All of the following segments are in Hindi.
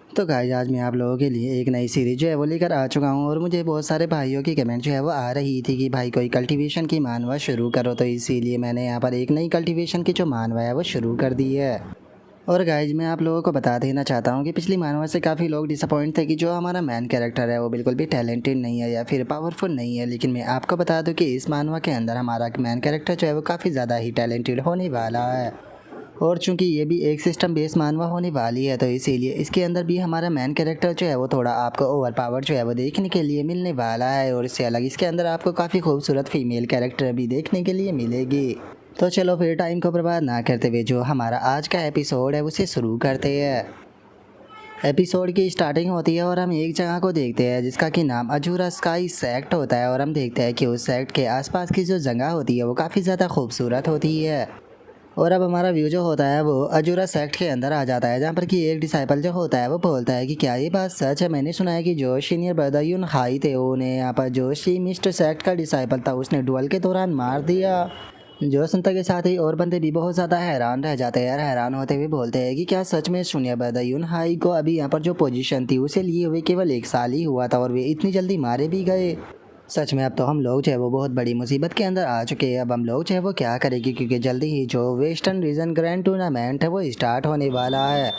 तो गाइस आज मैं आप लोगों के लिए एक नई सीरीज जो है वो लेकर आ चुका हूँ और मुझे बहुत सारे भाइयों की कमेंट जो है वो आ रही थी कि भाई कोई कल्टीवेशन की मानवा शुरू करो, तो इसीलिए मैंने यहाँ पर एक नई कल्टीवेशन की जो मानवा है वो शुरू कर दी है। और गाइज मैं आप लोगों को बता देना चाहता हूँ कि पिछली मानवा से काफ़ी लोग डिसअपॉइंट थे कि जो हमारा मेन कैरेक्टर है वो बिल्कुल भी टैलेंटेड नहीं है या फिर पावरफुल नहीं है, लेकिन मैं आपको बता दूँ कि इस मानवा के अंदर हमारा मेन कैरेक्टर जो है वो काफ़ी ज़्यादा ही टैलेंटेड होने वाला है। और चूंकि ये भी एक सिस्टम बेस मानवा होने वाली है तो इसीलिए इसके अंदर भी हमारा मेन कैरेक्टर जो है वो थोड़ा आपको ओवर पावर जो है वो देखने के लिए मिलने वाला है। और इससे अलग इसके अंदर आपको काफ़ी खूबसूरत फीमेल कैरेक्टर भी देखने के लिए मिलेगी। तो चलो फिर टाइम को बर्बाद ना करते हुए जो हमारा आज का एपिसोड है उसे शुरू करते हैं। एपिसोड की स्टार्टिंग होती है और हम एक जगह को देखते हैं जिसका कि नाम अजूरा स्काई सेक्ट होता है। और हम देखते हैं कि उस सेक्ट के आसपास की जो जगह होती है वो काफ़ी ज़्यादा खूबसूरत होती है। और अब हमारा व्यू जो होता है वो अजूरा सेक्ट के अंदर आ जाता है, जहाँ पर कि एक डिसाइपल जो होता है वो बोलता है कि क्या ये बात सच है। मैंने सुना है कि जो सीनियर ब्रदर यून हाई थे उन्हें यहाँ पर जो शी मिस्टर सेक्ट का डिसाइपल था उसने डुअल के दौरान मार दिया। जो सुनता के साथ ही और बंदे भी बहुत ज़्यादा हैरान रह जाते हैं। हैरान होते हुए बोलते हैं कि क्या सच में सीनियर ब्रदर यून हाई को अभी यहाँ पर जो पोजीशन थी उसे लिए हुए केवल 1 साल ही हुआ था और वे इतनी जल्दी मारे भी गए। सच में अब तो हम लोग जो है वो बहुत बड़ी मुसीबत के अंदर आ चुके हैं। अब हम लोग जो है वो क्या करेंगे, क्योंकि जल्दी ही जो वेस्टर्न रीजन ग्रैंड टूर्नामेंट है वो स्टार्ट होने वाला है।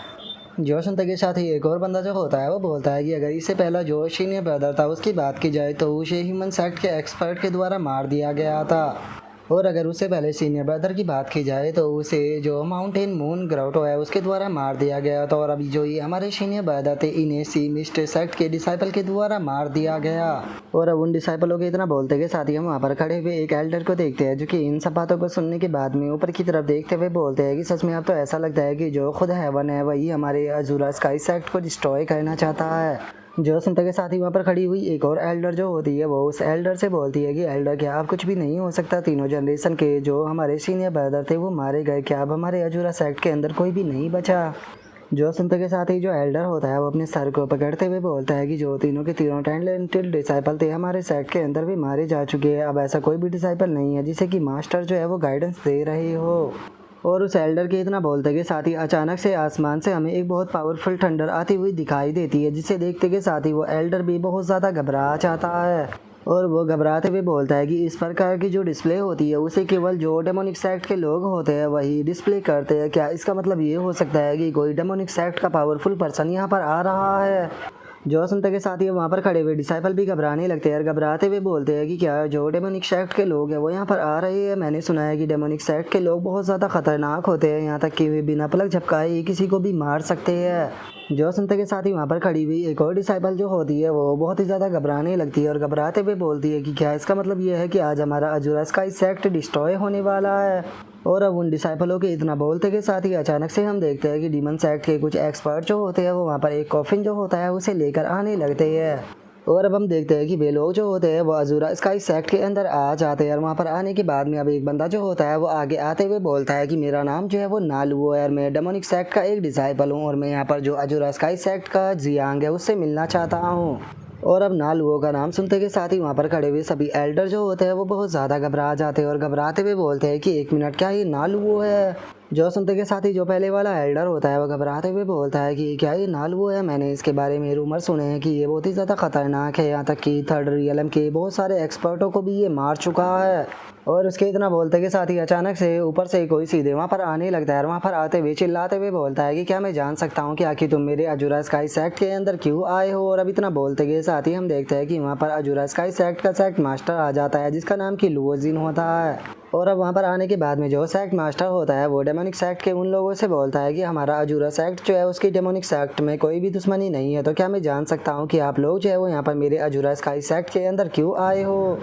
जो सुनते के साथ ही एक और बंदा जो होता है वो बोलता है कि अगर इससे पहला जो सीनियर ब्रदर था उसकी बात की जाए तो उसे ह्यूमन सेक्ट के एक्सपर्ट के द्वारा मार दिया गया था। और अगर उससे पहले सीनियर ब्रदर की बात की जाए तो उसे जो माउंटेन मून ग्राउटो है उसके द्वारा मार दिया गया था। और अभी जो ये हमारे सीनियर ब्रदर थे इन्हें सी मिस्टर सेक्ट के डिसाइपल के द्वारा मार दिया गया। और अब उन डिसाइपलों के इतना बोलते के साथ ही हम वहाँ पर खड़े हुए एक एल्डर को देखते हैं जो कि इन सब बातों को सुनने के बाद में ऊपर की तरफ देखते हुए बोलते हैं कि सच में अब तो ऐसा लगता है कि जो खुद हेवन है वही हमारे अजूरा स्काई सेक्ट को डिस्ट्रॉय करना चाहता है। जो सुनता के साथ ही वहाँ पर खड़ी हुई एक और एल्डर जो होती है वो उस एल्डर से बोलती है कि एल्डर क्या अब कुछ भी नहीं हो सकता, तीनों जनरेशन के जो हमारे सीनियर ब्रदर थे वो मारे गए, क्या अब हमारे अजूरा सेक्ट के अंदर कोई भी नहीं बचा। जो सुनते के साथ ही जो एल्डर होता है वो अपने सर को पकड़ते हुए बोलता है कि जो तीनों के तीनों टैलेंटेड डिसाइपल थे हमारे सेक्ट के अंदर भी मारे जा चुके हैं। अब ऐसा कोई भी डिसाइपल नहीं है जिसे कि मास्टर जो है वो गाइडेंस दे रहे हो। और उस एल्डर के इतना बोलते के साथ ही अचानक से आसमान से हमें एक बहुत पावरफुल थंडर आती हुई दिखाई देती है, जिसे देखते के साथ ही वो एल्डर भी बहुत ज़्यादा घबरा जाता है। और वो घबराते हुए बोलता है कि इस प्रकार की जो डिस्प्ले होती है उसे केवल जो डेमोनिक सेक्ट के लोग होते हैं वही डिस्प्ले करते हैं। क्या इसका मतलब ये हो सकता है कि कोई डेमोनिक सेक्ट का पावरफुल पर्सन यहाँ पर आ रहा है। जो सुनते के साथ ही वहाँ पर खड़े हुए डिसाइपल भी घबराने लगते हैं और घबराते हुए बोलते हैं कि क्या जो डेमोनिक सेक्ट के लोग हैं वो यहाँ पर आ रहे हैं। मैंने सुना है कि डेमोनिक सेक्ट के लोग बहुत ज़्यादा खतरनाक होते हैं, यहाँ तक कि वे बिना पलक झपकाए ही किसी को भी मार सकते हैं। जो सुनते के साथ ही वहाँ पर खड़ी हुई एक और डिसाइपल जो होती है वो बहुत ही ज़्यादा घबराने लगती है और घबराते हुए बोलती है कि क्या इसका मतलब ये है कि आज हमारा अजूरा स्काई सेक्ट डिस्ट्रॉय होने वाला है। और अब उन डिसाइपलों के इतना बोलते के साथ ही अचानक से हम देखते हैं कि डीमन सेक्ट के कुछ एक्सपर्ट जो होते हैं वो वहाँ पर एक कॉफिन जो होता है उसे लेकर आने लगते हैं। और अब हम देखते हैं कि वे लोग जो होते हैं वो अजूरा स्काई सेक्ट के अंदर आ जाते हैं। और वहाँ पर आने के बाद में अब एक बंदा जो होता है वो आगे आते हुए बोलता है कि मेरा नाम जो है वो नालू है और मैं डेमोनिक सेक्ट का एक डिसाइपल हूँ और मैं यहाँ पर जो अजूरा स्काई सेक्ट का जियांग है उससे मिलना चाहता हूँ। और अब नालुओं का नाम सुनते के साथ ही वहाँ पर खड़े हुए सभी एल्डर जो होते हैं वो बहुत ज़्यादा घबरा जाते हैं और घबराते हुए बोलते हैं कि 1 मिनट, क्या ये नालुओ है। जो सुनते के साथ ही जो पहले वाला एल्डर होता है वो घबराते हुए बोलता है कि क्या ये नालुओ है, मैंने इसके बारे में रूमर सुने हैं कि ये बहुत ही ज़्यादा खतरनाक है, यहाँ तक कि थर्ड रियलम के बहुत सारे एक्सपर्टों को भी ये मार चुका है। और उसके इतना बोलते के साथ ही अचानक से ऊपर से कोई सीधे वहाँ पर आने लगता है और वहाँ पर आते हुए चिल्लाते हुए बोलता है कि क्या मैं जान सकता हूँ कि आखिर तुम मेरे अजूरा स्काई सेक्ट के अंदर क्यों आए हो। और अब इतना बोलते के साथ ही हम देखते हैं कि वहाँ पर अजूरा स्काई सेक्ट का सेक्ट मास्टर आ जाता है जिसका नाम कि लुओजिन होता है। और अब वहाँ पर आने के बाद में जो सेक्ट मास्टर होता है वो डेमोनिक सेक्ट के उन लोगों से बोलता है कि हमारा अजूरा सेक्ट जो है उसकी डेमोनिक सेक्ट में कोई भी दुश्मनी नहीं है, तो क्या मैं जान सकता हूँ कि आप लोग जो है वो यहाँ पर मेरे अजूरा स्काई सेक्ट के अंदर क्यों आए हो।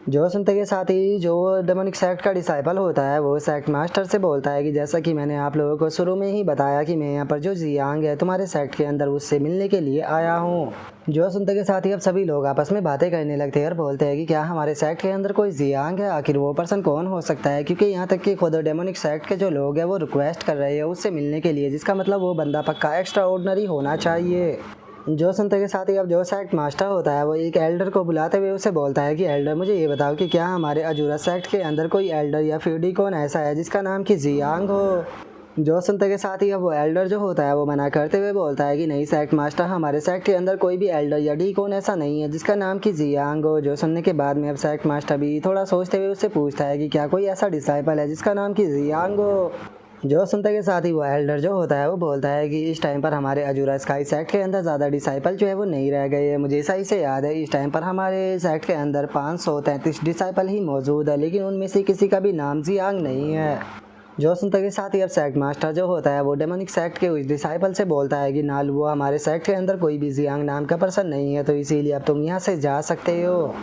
जो सुनते के साथ ही जो डेमोनिक सेक्ट का डिसाइपल होता है वो सेक्ट मास्टर से बोलता है कि जैसा कि मैंने आप लोगों को शुरू में ही बताया कि मैं यहाँ पर जो जियांग है तुम्हारे सेक्ट के अंदर उससे मिलने के लिए आया हूँ। जो सुनते के साथ ही अब सभी लोग आपस में बातें करने लगते हैं और बोलते हैं कि क्या हमारे सेक्ट के अंदर कोई जियांग है, आखिर वो पर्सन कौन हो सकता है, क्योंकि यहाँ तक कि खुद डेमोनिक सेक्ट के जो लोग हैं वो रिक्वेस्ट कर रहे हैं उससे मिलने के लिए, जिसका मतलब वो बंदा पक्का एक्स्ट्रा ऑर्डिनरी होना चाहिए। जो सुनते के साथ ही अब जो सेक्ट मास्टर होता है वो एक एल्डर को बुलाते हुए उसे बोलता है कि एल्डर मुझे ये बताओ कि क्या हमारे अजूरा सेक्ट के अंदर कोई एल्डर या फिर डिकॉन ऐसा है जिसका नाम कि जियांग हो। जो सुनते के साथ ही अब वो एल्डर जो होता है वो मना करते हुए बोलता है कि नहीं सेक्ट मास्टर, हमारे सेक्ट के अंदर कोई भी एल्डर या डीकॉन ऐसा नहीं है जिसका नाम कि जियांग हो। जो सुनने के बाद में अब सेक्ट मास्टर भी थोड़ा सोचते हुए उससे पूछता है कि क्या कोई ऐसा डिसाइपल है जिसका नाम कि जियांग हो। जो सुनते के साथ ही वो एल्डर जो होता है वो बोलता है कि इस टाइम पर हमारे अजूरा स्काई सेक्ट के अंदर ज़्यादा डिसाइपल जो है वो नहीं रह गए हैं। मुझे सही से याद है इस टाइम पर हमारे सेक्ट के अंदर 533 डिसाइपल ही मौजूद है, लेकिन उनमें से किसी का भी नाम जियांग नहीं है। जो सुनते के साथ ही अब सेक्ट मास्टर जो होता है वो डेमोनिक सेक्ट के उस डिसाइपल से बोलता है कि नाल वो हमारे सेक्ट के अंदर कोई भी जियांग नाम का पर्सन नहीं है, तो इसीलिए अब तुम यहाँ से जा सकते हो।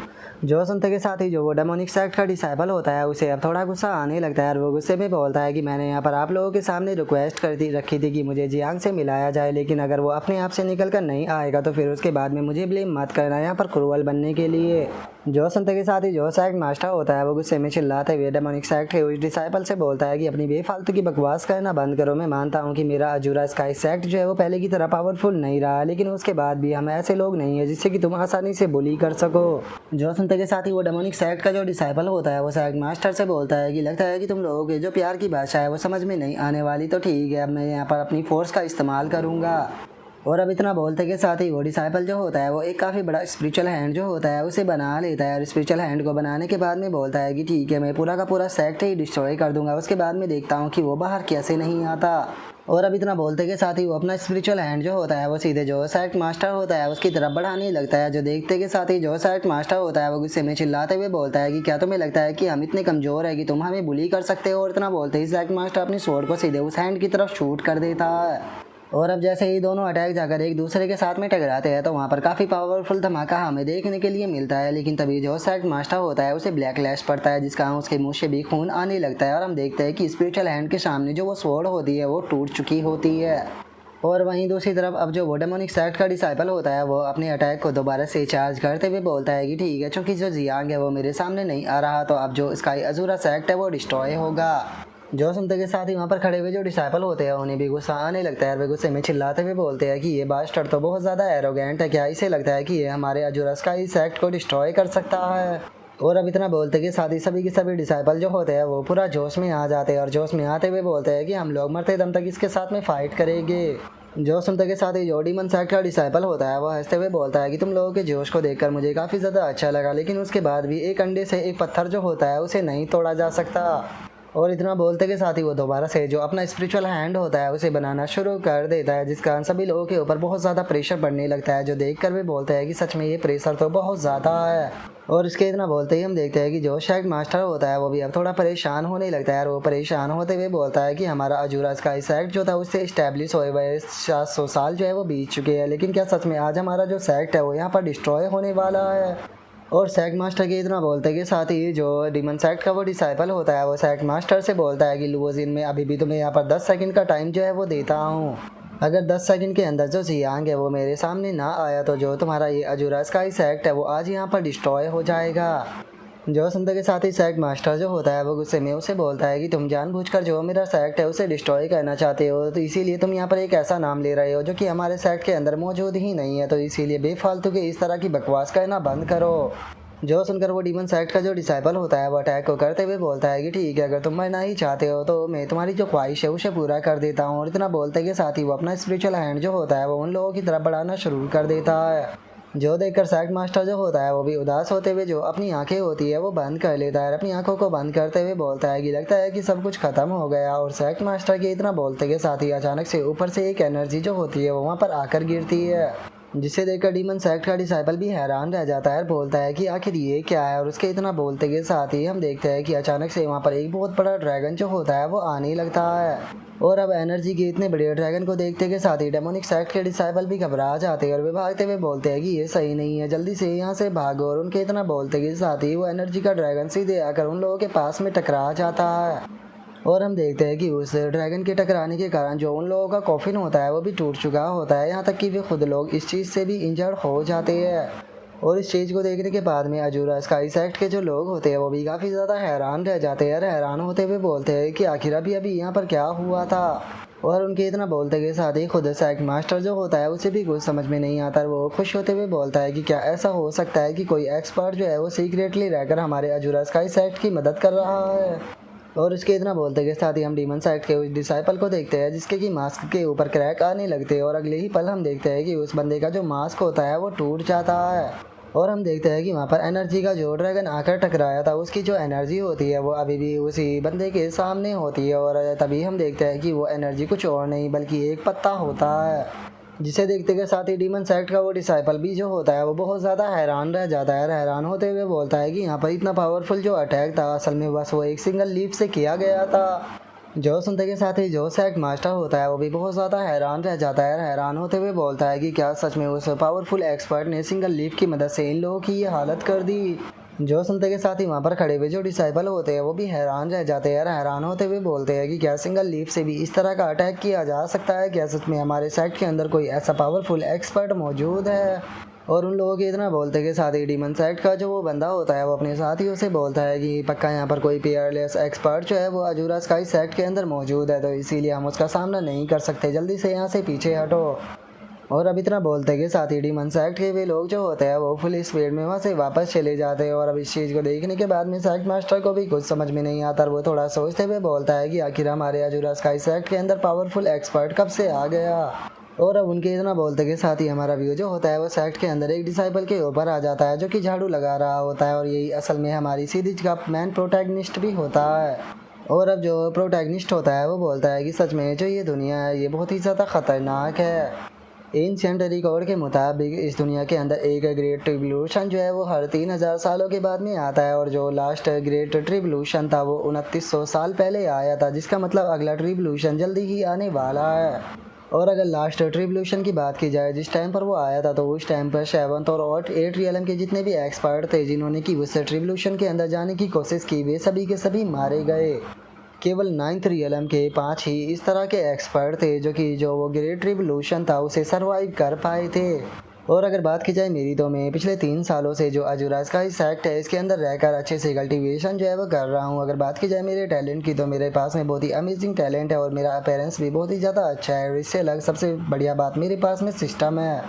जो सुनते के साथ ही जो वो डेमोनिक सेक्ट का डिसाइपल होता है उसे अब थोड़ा गुस्सा आने लगता है और वो गुस्से में बोलता है कि मैंने यहाँ पर आप लोगों के सामने रिक्वेस्ट रखी थी कि मुझे जियांग से मिलाया जाए, लेकिन अगर वो अपने आप से निकल कर नहीं आएगा तो फिर उसके बाद में मुझे ब्लेम मत करना यहाँ पर क्रूअल बनने के लिए। जो सुनते के साथ ही जो सेक्ट मास्टर होता है वो गुस्से में चिल्लाते हुए डेमोनिक सेक्ट के उस डिसाइपल से बोलता है कि अपनी बेफालतू की बकवास करना बंद करो। मैं मानता हूँ कि मेरा अजूरा स्काई सेक्ट जो है वो पहले की तरह पावरफुल नहीं रहा, लेकिन उसके बाद भी हम ऐसे लोग नहीं है जिससे कि तुम आसानी से बुली कर सको। जो सुनते के साथ ही वो डेमोनिक सेक्ट का जो डिसाइपल होता है वो सेक्ट मास्टर से बोलता है कि लगता है कि तुम लोगों के जो प्यार की भाषा है वो समझ में नहीं आने वाली, तो ठीक है अब मैं यहाँ पर अपनी फोर्स का इस्तेमाल करूँगा। और अब इतना बोलते के साथ ही वो डिसाइपल जो होता है वो एक काफ़ी बड़ा स्पिरिचुअल हैंड जो होता है उसे बना लेता है और स्पिरिचुअल हैंड को बनाने के बाद में बोलता है कि ठीक है मैं पूरा का पूरा सेक्ट ही डिस्ट्रॉय कर दूंगा, उसके बाद में देखता हूँ कि वो बाहर कैसे नहीं आता। और अब इतना बोलते के साथ ही वो अपना स्पिरिचुअल हैंड जो होता है वो सीधे जो सेक्ट मास्टर होता है उसकी तरफ बढ़ाने लगता है। जो देखते के साथ ही जो सेक्ट मास्टर होता है वो गुस्से में चिल्लाते हुए बोलता है कि क्या तुम्हें लगता है कि हम इतने कमज़ोर है कि तुम हमें बुली कर सकते हो। और इतना बोलते ही सेक्ट मास्टर अपनी स्वॉर्ड को सीधे उस हैंड की तरफ शूट कर देता है। और अब जैसे ही दोनों अटैक जाकर एक दूसरे के साथ में टकराते हैं तो वहाँ पर काफ़ी पावरफुल धमाका हमें देखने के लिए मिलता है, लेकिन तभी जो सेक्ट मास्टर होता है उसे ब्लैक लैश पड़ता है जिसका उसके मुंह से भी खून आने लगता है और हम देखते हैं कि स्पिरिचुअल हैंड के सामने जो वो स्वॉर्ड होती है वो टूट चुकी होती है। और वहीं दूसरी तरफ अब जो वो डेमोनिक सेक्ट का डिसाइपल होता है वो अपने अटैक को दोबारा से चार्ज करते हुए बोलता है कि ठीक है चूंकि जो जियांग है वो मेरे सामने नहीं आ रहा तो अब जो स्काई अजूरा सेक्ट है वो डिस्ट्रॉय होगा। जो सुनते के साथ ही वहाँ पर खड़े हुए जो डिसाइपल होते हैं उन्हें भी गुस्सा आने लगता है और वे गुस्से में चिल्लाते हुए बोलते हैं कि ये बास्टर्ड तो बहुत ज़्यादा एरोगेंट है, क्या इसे लगता है कि ये हमारे अजूरा स्काई सेक्ट को डिस्ट्रॉय कर सकता है। और अब इतना बोलते के साथ ही सभी के सभी डिसाइपल जो होते हैं वो पूरा जोश में आ जाते हैं और जोश में आते हुए बोलते हैं कि हम लोग मरते दम तक इसके साथ में फाइट करेंगे। जो सुनते के साथ ही जो डीमन सेक्ट का डिसाइपल होता है वो हंसते हुए बोलता है कि तुम लोगों के जोश को देखकर मुझे काफ़ी ज़्यादा अच्छा लगा, लेकिन उसके बाद भी एक अंडे से एक पत्थर जो होता है उसे नहीं तोड़ा जा सकता। और इतना बोलते के साथ ही वो दोबारा से जो अपना स्पिरिचुअल हैंड होता है उसे बनाना शुरू कर देता है, जिस कारण सभी लोगों के ऊपर बहुत ज़्यादा प्रेशर पड़ने लगता है। जो देखकर वे बोलते हैं कि सच में ये प्रेशर तो बहुत ज़्यादा है। और इसके इतना बोलते ही हम देखते हैं कि जो सेक्ट मास्टर होता है वो भी अब थोड़ा परेशान होने लगता है और वो परेशान होते हुए बोलता है कि हमारा अजूरा स्काई सेक्ट जो था उससे इस्टेब्लिश हुए हुए 700 साल जो है वो बीत चुके हैं, लेकिन क्या सच में आज हमारा जो सेक्ट है वो यहाँ पर डिस्ट्रॉय होने वाला है। और सेक्ट मास्टर के इतना बोलते के साथ ही जो डीमन सेक्ट का वो डिसाइपल होता है वो सेक्ट मास्टर से बोलता है कि लुओजिन में अभी भी तुम्हें यहाँ पर 10 सेकंड का टाइम जो है वो देता हूँ। अगर 10 सेकंड के अंदर जो जियांग है वो मेरे सामने ना आया तो जो तुम्हारा ये अजूरा स्काई सेक्ट है वो आज यहाँ पर डिस्ट्रॉय हो जाएगा। जो सुनते के साथ ही सेक्ट मास्टर जो होता है वो गुस्से में उसे बोलता है कि तुम जानबूझकर जो मेरा सेक्ट है उसे डिस्ट्रॉय करना चाहते हो, तो इसीलिए तुम यहाँ पर एक ऐसा नाम ले रहे हो जो कि हमारे सेक्ट के अंदर मौजूद ही नहीं है, तो इसीलिए बेफालतू के इस तरह की बकवास करना बंद करो। जो सुनकर वो डीमन सेक्ट का जो डिसाइपल होता है वो अटैक को करते हुए बोलता है कि ठीक है अगर तुम मरना ही चाहते हो तो मैं तुम्हारी जो ख्वाहिश है उसे पूरा कर देता हूँ। और इतना बोलते के साथ ही वो अपना स्पिरिचुअल हैंड जो होता है वो उन लोगों की तरफ बढ़ाना शुरू कर देता है। जो देखकर सेक्ट मास्टर जो होता है वो भी उदास होते हुए जो अपनी आंखें होती है वो बंद कर लेता है। अपनी आंखों को बंद करते हुए बोलता है कि लगता है कि सब कुछ खत्म हो गया। और सेक्ट मास्टर के इतना बोलते के साथ ही अचानक से ऊपर से एक एनर्जी जो होती है वो वहाँ पर आकर गिरती है, जिसे देखकर डीमन सेक्ट का डिसाइपल भी हैरान रह जाता है और बोलता है कि आखिर ये क्या है। और उसके इतना बोलते के साथ ही हम देखते हैं कि अचानक से वहाँ पर एक बहुत बड़ा ड्रैगन जो होता है वो आने लगता है। और अब एनर्जी के इतने बड़े ड्रैगन को देखते के साथ ही डेमोनिक सेक्ट के डिसाइपल भी घबरा जाते हैं और वे भागते हुए बोलते हैं कि ये सही नहीं है, जल्दी से यहाँ से भागो। और उनके इतना बोलते के साथ ही वो एनर्जी का ड्रैगन सीधे आकर उन लोगों के पास में टकरा जाता है। और हम देखते हैं कि उस ड्रैगन के टकराने के कारण जो उन लोगों का कॉफिन होता है वो भी टूट चुका होता है, यहाँ तक कि वे खुद लोग इस चीज़ से भी इंजर्ड हो जाते हैं। और इस चीज़ को देखने के बाद में अजूरा स्काई सेक्ट के जो लोग होते हैं वो भी काफ़ी ज़्यादा हैरान रह जाते हैं और हैरान होते हुए बोलते हैं कि आखिर अभी यहाँ पर क्या हुआ था। और उनके इतना बोलते के साथ ही खुद सेक्ट मास्टर जो होता है उसे भी कुछ समझ में नहीं आता। वो खुश होते हुए बोलता है कि क्या ऐसा हो सकता है कि कोई एक्सपर्ट जो है वो सीक्रेटली रहकर हमारे अजूरा स्काई सेक्ट की मदद कर रहा है। और उसके इतना बोलते के साथ ही हम डीमन साइड के उस डिसाइपल को देखते हैं जिसके कि मास्क के ऊपर क्रैक आने लगते हैं और अगले ही पल हम देखते हैं कि उस बंदे का जो मास्क होता है वो टूट जाता है। और हम देखते हैं कि वहाँ पर एनर्जी का जो ड्रैगन आकर टकराया था उसकी जो एनर्जी होती है वो अभी भी उसी बंदे के सामने होती है। और तभी हम देखते हैं कि वो एनर्जी कुछ और नहीं बल्कि एक पत्ता होता है, जिसे देखते के साथ ही डीमन सेक्ट का वो डिसाइपल भी जो होता है वो बहुत ज़्यादा हैरान रह जाता है। हैरान होते हुए बोलता है कि यहाँ पर इतना पावरफुल जो अटैक था असल में बस वो एक सिंगल लीफ से किया गया था। जो सुनते के साथ ही जो सेक्ट मास्टर होता है वो भी बहुत ज़्यादा हैरान रह जाता है। हैरान होते हुए बोलता है कि क्या सच में उस पावरफुल एक्सपर्ट ने सिंगल लीफ की मदद से इन लोगों की ये हालत कर दी। जो सुनते के साथ ही वहाँ पर खड़े हुए जो डिसाइपल होते हैं वो भी हैरान रह जाते हैं। हैरान होते हुए बोलते हैं कि क्या सिंगल लीफ से भी इस तरह का अटैक किया जा सकता है, क्या सच में हमारे सेक्ट के अंदर कोई ऐसा पावरफुल एक्सपर्ट मौजूद है। और उन लोगों के इतना बोलते के साथ ही डीमन सेक्ट का जो वो बंदा होता है वो अपने साथियों से बोलता है कि पक्का यहाँ पर कोई पीयरलेस एक्सपर्ट जो है वो अजूरा स्काई सेक्ट के अंदर मौजूद है, तो इसीलिए हम उसका सामना नहीं कर सकते, जल्दी से यहाँ से पीछे हटो। और अब इतना बोलते के साथ ही डीमन सेक्ट के वे लोग जो होते हैं वो फुल स्पीड में वहाँ से वापस चले जाते हैं। और अब इस चीज़ को देखने के बाद में सेक्ट मास्टर को भी कुछ समझ में नहीं आता और वो थोड़ा सोचते हुए बोलता है कि आखिर हमारे अजूरा स्काई सेक्ट के अंदर पावरफुल एक्सपर्ट कब से आ गया। और अब उनके इतना बोलते के साथ ही हमारा व्यू जो होता है वो सेक्ट के अंदर एक डिसाइपल के ऊपर आ जाता है जो कि झाड़ू लगा रहा होता है और यही असल में हमारी सीरीज का मैन प्रोटैगनिस्ट भी होता है। और अब जो प्रोटैगनिस्ट होता है वो बोलता है कि सच में जो ये दुनिया है ये बहुत ही ज़्यादा ख़तरनाक है। एंशिएंट रिकॉर्ड के मुताबिक इस दुनिया के अंदर एक ग्रेट ट्रिब्यूशन जो है वो हर 3000 सालों के बाद में आता है और जो लास्ट ग्रेट ट्रिब्यूशन था वो 2900 साल पहले आया था, जिसका मतलब अगला ट्रिब्यूशन जल्दी ही आने वाला है। और अगर लास्ट ट्रिब्यूशन की बात की जाए जिस टाइम पर वो आया था तो उस टाइम पर 7th और 8th रियलम के जितने भी एक्सपर्ट थे जिन्होंने कि उस ट्रिब्यूशन के अंदर जाने की कोशिश की वे सभी के सभी मारे गए। केवल 9th रियलम के 5 ही इस तरह के एक्सपर्ट थे जो कि जो वो ग्रेट रिवोल्यूशन था उसे सरवाइव कर पाए थे। और अगर बात की जाए मेरी तो मैं पिछले 3 सालों से जो अजूरा स्काई सेक्ट है इसके अंदर रहकर अच्छे से कल्टीवेशन जो है वो कर रहा हूँ। अगर बात की जाए मेरे टैलेंट की तो मेरे पास में बहुत ही अमेजिंग टैलेंट है और मेरा अपीयरेंस भी बहुत ही ज़्यादा अच्छा है। और इससे अलग सबसे बढ़िया बात मेरे पास में सिस्टम है।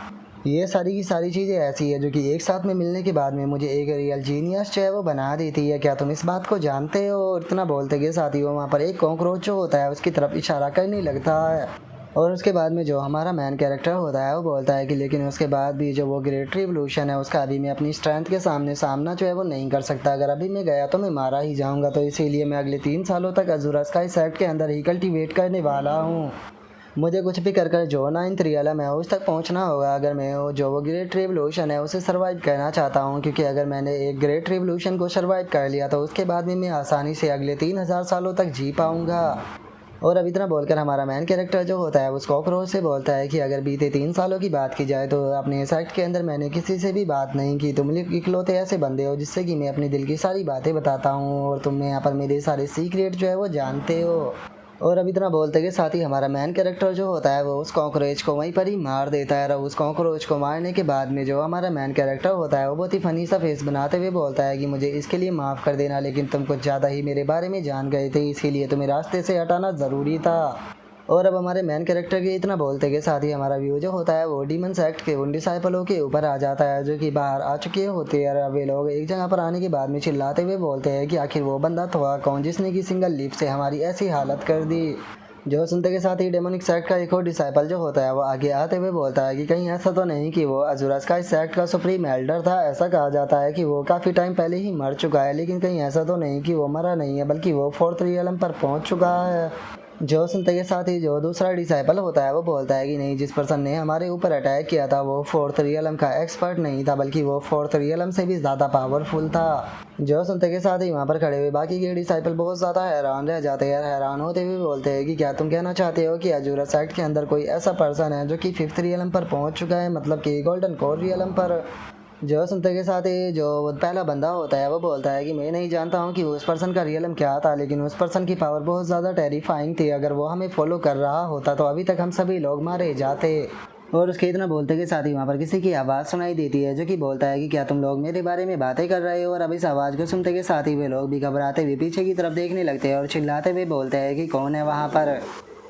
ये सारी की सारी चीज़ें ऐसी है जो कि एक साथ में मिलने के बाद में मुझे एक रियल जीनियस जो है वो बना देती है। क्या तुम इस बात को जानते हो? इतना बोलते के साथ ही वो वहाँ पर एक कॉकरोच जो होता है उसकी तरफ इशारा करने लगता है। और उसके बाद में जो हमारा मैन कैरेक्टर होता है वो बोलता है कि लेकिन उसके बाद भी जो वो ग्रेट रिवोल्यूशन है उसका अभी मैं अपनी स्ट्रेंथ के सामने सामना जो है वो नहीं कर सकता। अगर अभी मैं गया तो मैं मारा ही जाऊँगा, तो इसीलिए मैं अगले 3 सालों तक अजूरा स्काई सेक्ट के अंदर ही कल्टीवेट करने वाला हूँ। मुझे कुछ भी कर कर जो 9th रियलम है उस तक पहुंचना होगा अगर मैं जो वो ग्रेट रिवोल्यूशन है उसे सरवाइव करना चाहता हूं, क्योंकि अगर मैंने एक ग्रेट रिवोल्यूशन को सरवाइव कर लिया तो उसके बाद में मैं आसानी से अगले 3000 सालों तक जी पाऊंगा। और अब इतना बोलकर हमारा मैन कैरेक्टर जो होता है उस कॉकरोच से बोलता है कि अगर बीते 3 सालों की बात की जाए तो अपने सेक्ट के अंदर मैंने किसी से भी बात नहीं की। तुम इकलौते ऐसे बंदे हो जिससे कि मैं अपने दिल की सारी बातें बताता हूँ और तुम यहाँ पर मेरे सारे सीक्रेट जो है वो जानते हो। और अब इतना बोलते के साथ ही हमारा मैन कैरेक्टर जो होता है वो उस कॉकरोच को वहीं पर ही मार देता है। और उस कॉकरोच को मारने के बाद में जो हमारा मैन कैरेक्टर होता है वो बहुत ही फनी सा फेस बनाते हुए बोलता है कि मुझे इसके लिए माफ़ कर देना, लेकिन तुम कुछ ज़्यादा ही मेरे बारे में जान गए थे, इसीलिए तुम्हें रास्ते से हटाना ज़रूरी था। और अब हमारे मैन कैरेक्टर के इतना बोलते के साथ ही हमारा व्यू जो होता है वो डीमन सेक्ट के उन डिसाइपलों के ऊपर आ जाता है जो कि बाहर आ चुके होते हैं। और वे लोग एक जगह पर आने के बाद में चिल्लाते हुए बोलते हैं कि आखिर वो बंदा था कौन जिसने की सिंगल लीफ से हमारी ऐसी हालत कर दी। जो सुनते के साथ ही डेमोनिक सेक्ट का एक और डिसाइपल जो होता है वो आगे आते हुए बोलता है कि कहीं ऐसा तो नहीं कि वो अजूरा स्काई सेक्ट का सुप्रीम एल्डर था। ऐसा कहा जाता है कि वो काफ़ी टाइम पहले ही मर चुका है, लेकिन कहीं ऐसा तो नहीं कि वो मरा नहीं है बल्कि वो 4th रियलम पर पहुंच चुका है। जो सुनते के साथ ही जो दूसरा डिसाइपल होता है वो बोलता है कि नहीं, जिस पर्सन ने हमारे ऊपर अटैक किया था वो 4th रियलम का एक्सपर्ट नहीं था बल्कि वो 4th रियलम से भी ज़्यादा पावरफुल था। जो सुनते के साथ ही वहाँ पर खड़े हुए बाकी के डिसाइपल बहुत ज़्यादा हैरान रह जाते हैं। हैरान होते हुए बोलते हैं कि क्या तुम कहना चाहते हो कि अजूरा सेक्ट के अंदर कोई ऐसा पर्सन है जो कि 5th रियलम पर पहुँच चुका है, मतलब कि गोल्डन कोर रियलम पर? जो सुनते के साथ ही जो पहला बंदा होता है वो बोलता है कि मैं नहीं जानता हूँ कि उस पर्सन का रियलम क्या था, लेकिन उस पर्सन की पावर बहुत ज़्यादा टेरिफाइंग थी। अगर वो हमें फॉलो कर रहा होता तो अभी तक हम सभी लोग मारे जाते। और उसके इतना बोलते के साथ ही वहाँ पर किसी की आवाज़ सुनाई देती है जो कि बोलता है कि क्या तुम लोग मेरे बारे में बातें कर रहे हो? और अब इस आवाज़ को सुनते के साथ ही वे लोग भी घबराते हुए पीछे की तरफ देखने लगते हैं और चिल्लाते हुए बोलते हैं कि कौन है वहाँ पर।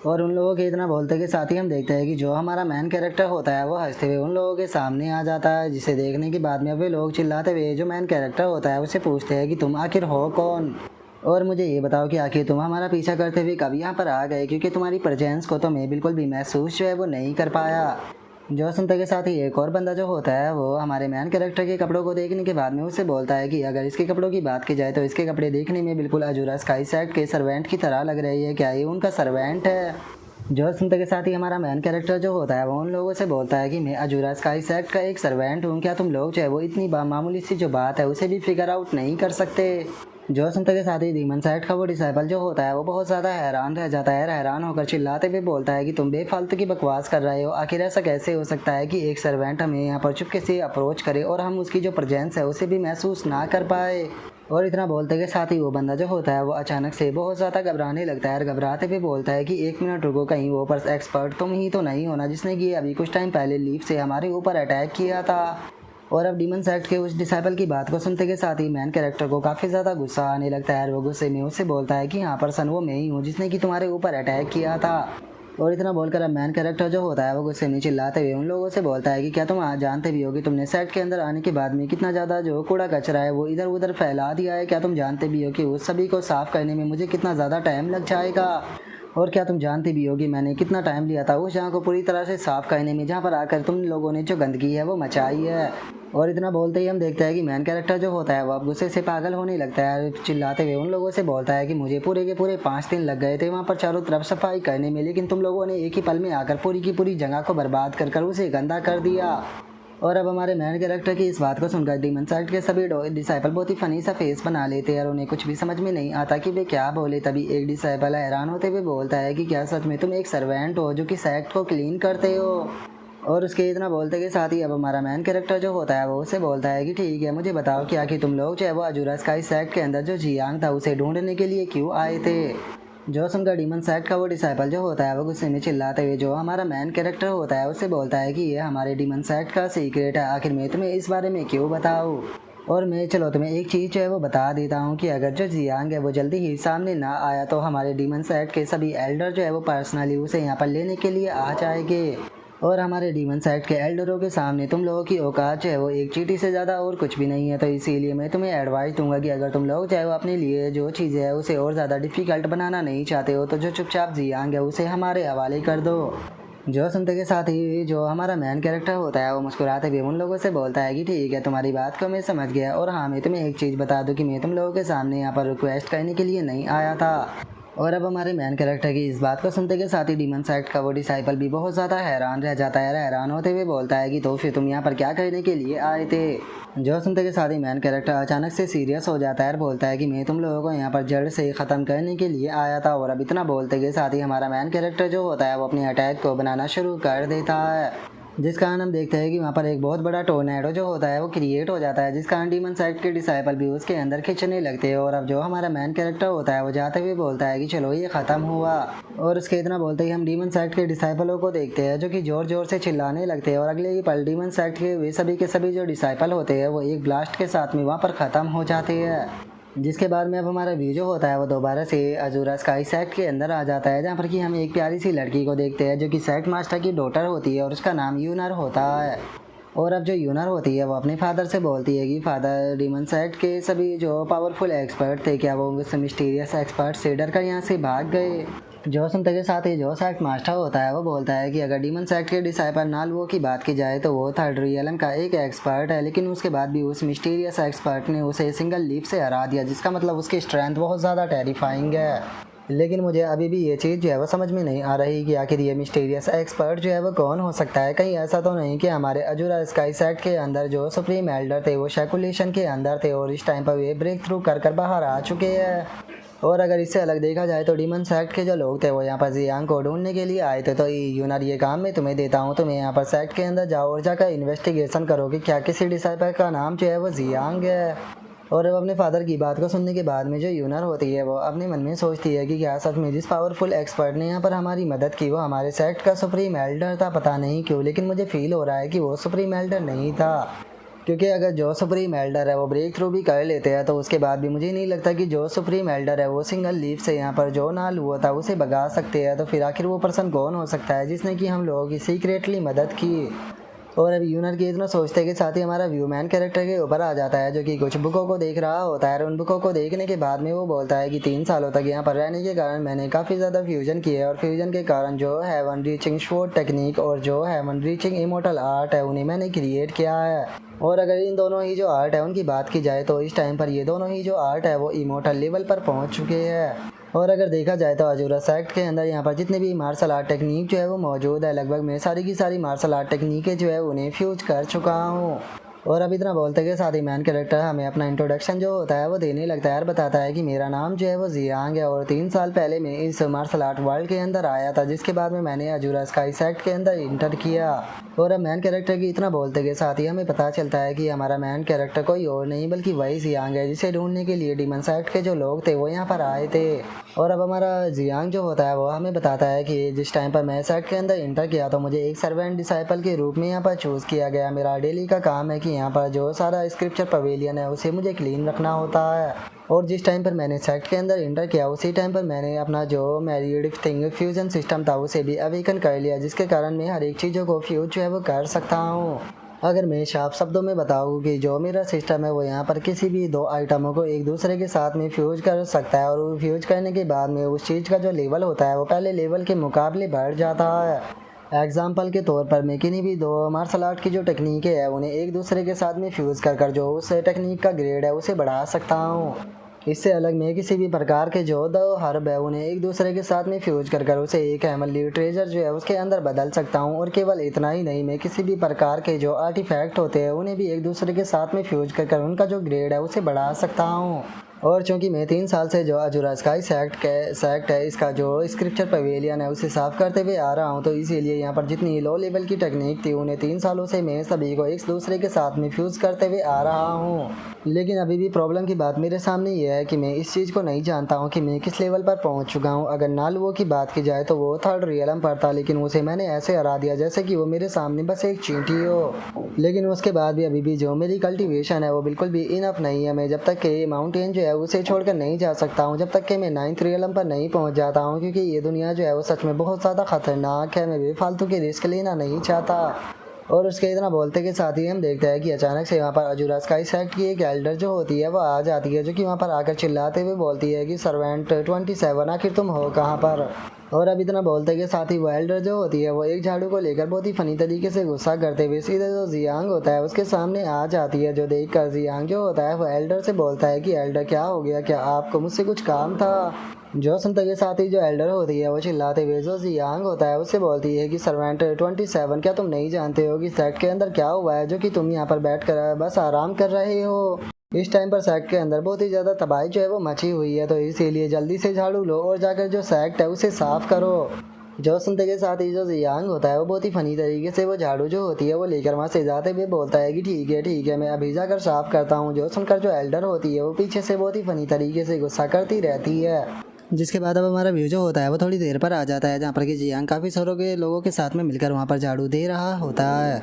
और उन लोगों के इतना बोलते के साथ ही हम देखते हैं कि जो हमारा मैन कैरेक्टर होता है वो हंसते हुए उन लोगों के सामने आ जाता है, जिसे देखने के बाद में वे लोग चिल्लाते हुए जो मैन कैरेक्टर होता है उससे पूछते हैं कि तुम आखिर हो कौन? और मुझे ये बताओ कि आखिर तुम हमारा पीछा करते हुए कब यहाँ पर आ गए, क्योंकि तुम्हारी प्रेजेंस को तो मैं बिल्कुल भी महसूस जो है वो नहीं कर पाया। जो सुनते के साथ ही एक और बंदा जो होता है वो हमारे मैन कैरेक्टर के कपड़ों को देखने के बाद में उससे बोलता है कि अगर इसके कपड़ों की बात की जाए तो इसके कपड़े देखने में बिल्कुल अजूरा स्काई सेट के सर्वेंट की तरह लग रही है। क्या ये उनका सर्वेंट है? जो सुनते के साथ ही हमारा मैन कैरेक्टर जो होता है वो उन लोगों से बोलता है कि मैं अजूरा स्काई सेट का एक सर्वेंट हूँ। क्या तुम लोग जो है वो इतनी मामूली सी जो बात है उसे भी फिगर आउट नहीं कर सकते? जो सुनते के साथ ही डीमन साइड का वो डिसाइपल जो होता है वो बहुत ज़्यादा हैरान रह जाता है। हैरान होकर चिल्लाते हुए बोलता है कि तुम बेफालतू की बकवास कर रहे हो। आखिर ऐसा कैसे हो सकता है कि एक सर्वेंट हमें यहाँ पर चुपके से अप्रोच करे और हम उसकी जो प्रेजेंस है उसे भी महसूस ना कर पाए? और इतना बोलते के साथ ही वो बंदा जो होता है वो अचानक से बहुत ज़्यादा घबराने लगता है और घबराते हुए बोलता है कि 1 मिनट रुको, कहीं वो पर एक्सपर्ट तुम ही तो नहीं होना जिसने कि अभी कुछ टाइम पहले लीफ से हमारे ऊपर अटैक किया था? और अब डीमन सेट के उस डिसाइपल की बात को सुनते के साथ ही मैन कैरेक्टर को काफ़ी ज़्यादा गुस्सा आने लगता है और वो गुस्से में उससे बोलता है कि यहाँ पर सन वो मैं ही हूँ जिसने कि तुम्हारे ऊपर अटैक किया था। और इतना बोलकर अब मैन कैरेक्टर जो होता है वो गुस्से में चिल्लाते हुए उन लोगों से बोलता है कि क्या तुम आज जानते भी हो कि तुमने सेट के अंदर आने के बाद में कितना ज़्यादा जो कूड़ा कचरा है वो इधर उधर फैला दिया है? क्या तुम जानते भी हो कि उस सभी को साफ़ करने में मुझे कितना ज़्यादा टाइम लग जाएगा? और क्या तुम जानते भी हो कि मैंने कितना टाइम लिया था उस जगह को पूरी तरह से साफ़ करने में जहाँ पर आकर तुम लोगों ने जो गंदगी है वो मचाई है? और इतना बोलते ही हम देखते हैं कि मैन कैरेक्टर जो होता है वो अब गुस्से से पागल होने लगता है। चिल्लाते हुए उन लोगों से बोलता है कि मुझे पूरे के पूरे 5 दिन लग गए थे वहाँ पर चारों तरफ सफाई करने में, लेकिन तुम लोगों ने एक ही पल में आकर पूरी की पूरी जगह को बर्बाद कर उसे गंदा कर दिया। और अब हमारे मैन कैरेक्टर की इस बात को सुनकर डीमन साइड के सभी डिसाइपल बहुत ही फनी सा फेस बना लेते हैं और उन्हें कुछ भी समझ में नहीं आता कि वे क्या बोले। तभी एक डिसाइपल हैरान होते हुए बोलता है कि क्या सच में तुम एक सर्वेंट हो जो कि सेक्ट को क्लीन करते हो? और उसके इतना बोलते के साथ ही अब हमारा मैन कैरेक्टर जो होता है वो उससे बोलता है कि ठीक है, मुझे बताओ कि आखिर तुम लोग जो है वो अजूरा स्काई सेक्ट के अंदर जो जियांग था उसे ढूंढने के लिए क्यों आए थे? जो सुनकर डीमन सेक्ट का वो डिसाइपल जो होता है वो गुस्से में चिल्लाते हुए जो हमारा मैन कैरेक्टर होता है उससे बोलता है कि ये हमारे डीमन सेक्ट का सीक्रेट है, आखिर मैं तुम्हें इस बारे में क्यों बताऊँ? और मैं चलो तुम्हें एक चीज़ जो है वो बता देता हूँ कि अगर जो जियांग है वो जल्दी ही सामने ना आया तो हमारे डीमन सेक्ट के सभी एल्डर जो है वो पर्सनली उसे यहाँ पर लेने के लिए आ जाएंगे। और हमारे डीमन साइड के एल्डरों के सामने तुम लोगों की औकात जो है वो एक चींटी से ज़्यादा और कुछ भी नहीं है। तो इसीलिए मैं तुम्हें एडवाइस दूंगा कि अगर तुम लोग चाहे वो अपने लिए जो चीज़ें है उसे और ज़्यादा डिफ़िकल्ट बनाना नहीं चाहते हो तो जो चुपचाप जियांग है उसे हमारे हवाले कर दो। जो सुनते के साथ ही जो हमारा मैन कैरेक्टर होता है वो मुस्कुराते हुए उन लोगों से बोलता है कि ठीक है, तुम्हारी बात को मैं समझ गया। और हाँ, मैं तुम्हें एक चीज़ बता दूं कि मैं तुम लोगों के सामने यहाँ पर रिक्वेस्ट करने के लिए नहीं आया था। और अब हमारे मैन कैरेक्टर की इस बात को सुनते के साथ ही डीमन साइड का वो डिसाइपल भी बहुत ज़्यादा हैरान रह जाता है। हैरान होते हुए बोलता है कि तो फिर तुम यहाँ पर क्या करने के लिए आए थे? जो सुनते के साथ ही मैन कैरेक्टर अचानक से सीरियस हो जाता है और बोलता है कि मैं तुम लोगों को यहाँ पर जड़ से ख़त्म करने के लिए आया था। और अब इतना बोलते के साथ ही हमारा मैन कैरेक्टर जो होता है वो अपने अटैक को बनाना शुरू कर देता है, जिस कारण हम देखते हैं कि वहाँ पर एक बहुत बड़ा टोर्नेडो जो होता है वो क्रिएट हो जाता है, जिस कारण डीमन साइड के डिसाइपल भी उसके अंदर खींचने लगते हैं। और अब जो हमारा मैन कैरेक्टर होता है वो जाते हुए बोलता है कि चलो ये ख़त्म हुआ। और उसके इतना बोलते ही हम डीमन साइड के डिसाइपलों को देखते हैं जो कि ज़ोर ज़ोर से चिल्लाने लगते हैं। और अगले ही पल डीमन साइड के वे सभी के सभी जो डिसाइपल होते हैं वो एक ब्लास्ट के साथ में वहाँ पर ख़त्म हो जाते हैं, जिसके बाद में अब हमारा व्यू जो होता है वो दोबारा से अजूरा स्काई सेक्ट के अंदर आ जाता है, जहाँ पर कि हम एक प्यारी सी लड़की को देखते हैं जो कि सेक्ट मास्टर की डॉटर होती है और उसका नाम यूनर होता है। और अब जो यूनर होती है वो अपने फादर से बोलती है कि फादर, डीमन सेक्ट के सभी जो पावरफुल एक्सपर्ट थे क्या वो उस मिस्टीरियस एक्सपर्ट से डर कर यहाँ से भाग गए? जो सुनते के साथ ही जो सेक्ट मास्टर होता है वो बोलता है कि अगर डीमन सेक्ट के डिसाइपल नालवो की बात की जाए तो वो थर्ड रियलम का एक एक्सपर्ट है, लेकिन उसके बाद भी उस मिस्टीरियस एक्सपर्ट ने उसे सिंगल लीफ से हरा दिया, जिसका मतलब उसकी स्ट्रेंथ बहुत ज़्यादा टेरिफाइंग है। लेकिन मुझे अभी भी ये चीज़ जो है वो समझ में नहीं आ रही कि आखिर ये मिस्टीरियस एक्सपर्ट जो है वो कौन हो सकता है। कहीं ऐसा तो नहीं कि हमारे अजूरा स्काई सेक्ट के अंदर जो सुप्रीम एल्डर थे वो शैकुलेशन के अंदर थे और इस टाइम पर वे ब्रेक थ्रू कर बाहर आ चुके हैं। और अगर इससे अलग देखा जाए तो डीमन सेक्ट के जो लोग थे वो यहाँ पर जियांग को ढूंढने के लिए आए थे। तो यूनर, ये काम मैं तुम्हें देता हूँ, तुम्हें यहाँ पर सेक्ट के अंदर जाओ और जाकर इन्वेस्टिगेशन करो कि क्या किसी डिसाइपल का नाम जो है वो जियांग है। और अब अपने फादर की बात को सुनने के बाद में जो यूनर होती है वो अपने मन में सोचती है कि क्या सच में जिस पावरफुल एक्सपर्ट ने यहाँ पर हमारी मदद की वो हमारे सेक्ट का सुप्रीम एल्डर था? पता नहीं क्यों, लेकिन मुझे फील हो रहा है कि वो सुप्रीम एल्डर नहीं था, क्योंकि अगर जो सुप्रीम एल्डर है वो ब्रेक थ्रू भी कर लेते हैं तो उसके बाद भी मुझे नहीं लगता कि जो सुप्रीम एल्डर है वो सिंगल लीफ से यहाँ पर जो नाल हुआ था उसे भगा सकते हैं। तो फिर आखिर वो पर्सन कौन हो सकता है जिसने कि हम लोगों की सीक्रेटली मदद की? और अब यूनर की इतना सोचते के साथ ही हमारा व्यू मैन कैरेक्टर के ऊपर आ जाता है, जो कि कुछ बुकों को देख रहा होता है। और उन बुकों को देखने के बाद में वो बोलता है कि 3 सालों तक यहाँ पर रहने के कारण मैंने काफ़ी ज़्यादा फ्यूजन किए और फ्यूजन के कारण जो हेवन रीचिंग स्वॉर्ड टेक्निक और जो हेवन रीचिंग इमोर्टल आर्ट है उन्हें मैंने क्रिएट किया है। और अगर इन दोनों ही जो आर्ट है उनकी बात की जाए तो इस टाइम पर ये दोनों ही जो आर्ट है वो इमोर्टल लेवल पर पहुंच चुके हैं। और अगर देखा जाए तो अजूरा सेक्ट के अंदर यहाँ पर जितने भी मार्शल आर्ट टेक्निक जो है वो मौजूद है, लगभग मैं सारी की सारी मार्शल आर्ट टेक्निकें जो है उन्हें फ्यूज कर चुका हूँ। और अब इतना बोलते के साथ ही मैन कैरेक्टर हमें अपना इंट्रोडक्शन जो होता है वो देने लगता है और बताता है कि मेरा नाम जो है वो जियांग है और 3 साल पहले मैं इस मार्शल आर्ट वर्ल्ड के अंदर आया था, जिसके बाद में मैंने अजूरा स्काई सेक्ट के अंदर इंटर किया। और अब मैन कैरेक्टर की इतना बोलते के साथ ही हमें पता चलता है कि हमारा मैन कैरेक्टर कोई और नहीं बल्कि वही जियांग है, जिसे ढूंढने के लिए डीमन सेक्ट के जो लोग थे वो यहाँ पर आए थे। और अब हमारा जियांग जो होता है वो हमें बताता है कि जिस टाइम पर मैं सेक्ट के अंदर इंटर किया तो मुझे एक सर्वेंट डिसाइपल के रूप में यहाँ पर चूज़ किया गया। मेरा डेली का काम है कि यहाँ पर जो सारा स्क्रिप्चर पवेलियन है उसे मुझे क्लीन रखना होता है। और जिस टाइम पर मैंने सेक्ट के अंदर इंटर किया उसी टाइम पर मैंने अपना जो मैरिड थिंग फ्यूजन सिस्टम था उसे भी अवेकन कर लिया, जिसके कारण मैं हर एक चीज़ों को फ्यूज जो है वो कर सकता हूँ। अगर मैं साफ शब्दों में बताऊँ कि जो मेरा सिस्टम है वो यहाँ पर किसी भी 2 आइटमों को एक दूसरे के साथ में फ्यूज कर सकता है, और फ्यूज करने के बाद में उस चीज़ का जो लेवल होता है वो पहले लेवल के मुकाबले बढ़ जाता है। एग्जाम्पल के तौर पर मैं किन्हीं भी 2 मार्शल आर्ट की जो टेक्निकें हैं उन्हें एक दूसरे के साथ में फ्यूज़ कर जो उस टेक्निक का ग्रेड है उसे बढ़ा सकता हूँ। इससे अलग मैं किसी भी प्रकार के जो 2 हर्ब है उन्हें एक दूसरे के साथ में फ्यूज कर उसे एक हेमनली ट्रेजर जो है उसके अंदर बदल सकता हूँ। और केवल इतना ही नहीं, मैं किसी भी प्रकार के जो आर्टिफैक्ट होते हैं उन्हें भी एक दूसरे के साथ में फ्यूज कर उनका जो ग्रेड है उसे बढ़ा सकता हूँ। और चूंकि मैं 3 साल से जो अजूरा स्काई सेक्ट है इसका जो स्क्रिप्चर पवेलियन है उसे साफ करते हुए आ रहा हूँ, तो इसीलिए यहाँ पर जितनी लो लेवल की टेक्निक थी उन्हें 3 सालों से मैं सभी को एक दूसरे के साथ में फ्यूज़ करते हुए आ रहा हूँ। लेकिन अभी भी प्रॉब्लम की बात मेरे सामने ये है कि मैं इस चीज़ को नहीं जानता हूँ कि मैं किस लेवल पर पहुँच चुका हूँ। अगर नालुओ की बात की जाए तो वो 3rd रियलम पर था, लेकिन उसे मैंने ऐसे हरा दिया जैसे कि वो मेरे सामने बस एक चींटी हो। लेकिन उसके बाद भी अभी भी जो मेरी कल्टीवेशन है वो बिल्कुल भी इनफ नहीं है। मैं जब तक कि माउंटेन जो है उसे छोड़कर नहीं जा सकता हूँ, जब तक कि मैं 9th रियलम पर नहीं पहुँच जाता हूँ, क्योंकि ये दुनिया जो है वो सच में बहुत ज़्यादा ख़तरनाक है। मैं बेफालतू के रिस्क लेना नहीं चाहता। और उसके इतना बोलते के साथ ही हम देखते हैं कि अचानक से वहाँ पर अजूरा स्काई सेक्ट की एक एल्डर जो होती है वो आ जाती है, जो कि वहाँ पर आकर चिल्लाते हुए बोलती है कि सर्वेंट 27 आखिर तुम हो कहाँ पर। और अब इतना बोलते के साथ ही वो एल्डर जो होती है वो एक झाड़ू को लेकर बहुत ही फनी तरीके से गुस्सा करते हुए सीधे जो जियांग होता है उसके सामने आ जाती है, जो देख कर जियांग जो होता है वो एल्डर से बोलता है कि एल्डर क्या हो गया, क्या आपको मुझसे कुछ काम था। जो सुनते के साथ ही जो एल्डर होती है वो चिल्लाते हुए जो जियांग होता है उससे बोलती है कि सर्वेंट 27 क्या तुम नहीं जानते हो कि सेक्ट के अंदर क्या हुआ है, जो कि तुम यहाँ पर बैठ कर बस आराम कर रहे हो। इस टाइम पर सेक्ट के अंदर बहुत ही ज़्यादा तबाही जो है वो मची हुई है, तो इसीलिए जल्दी से झाड़ू लो और जाकर जो सेक्ट है उसे साफ करो। जो सुनते के साथ ही जो जियांग होता है वो बहुत ही फनी तरीके से वो झाड़ू जो होती है वो लेकर वहाँ से जाते हुए बोलता है कि ठीक है मैं अभी जाकर साफ करता हूँ। जो सुनकर जो एल्डर होती है वो पीछे से बहुत ही फनी तरीके से गुस्सा करती रहती है। जिसके बाद अब हमारा व्यू जो होता है वो थोड़ी देर पर आ जाता है, जहाँ पर कि जियांग काफ़ी सारों के लोगों के साथ में मिलकर वहाँ पर झाड़ू दे रहा होता है।